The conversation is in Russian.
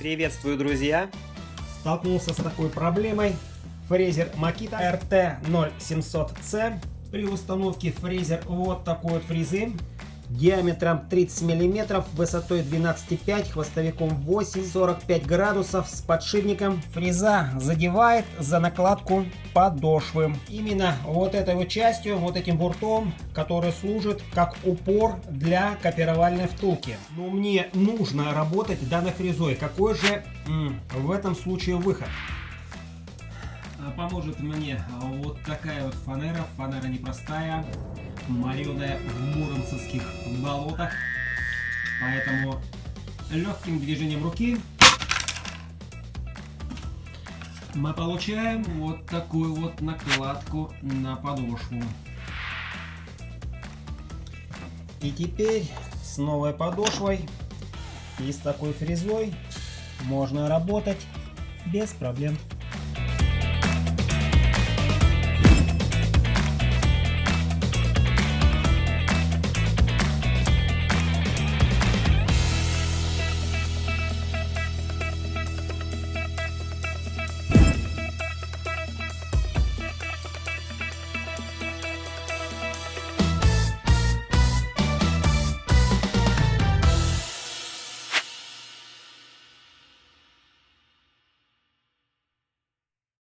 Приветствую, друзья! Столкнулся с такой проблемой. Фрезер Makita RT0700C. При установке фрезер вот такой вот фрезы диаметром 30 мм, высотой 12,5, хвостовиком 8, 45 градусов, с подшипником. Фреза задевает за накладку подошвы. Именно вот этой вот частью, вот этим буртом, который служит как упор для копировальной втулки. Но мне нужно работать данной фрезой. Какой же в этом случае выход? Поможет мне вот такая вот фанера. Фанера непростая, мореная в муромцевских болотах. Поэтому легким движением руки мы получаем вот такую вот накладку на подошву. И теперь с новой подошвой и с такой фрезой можно работать без проблем.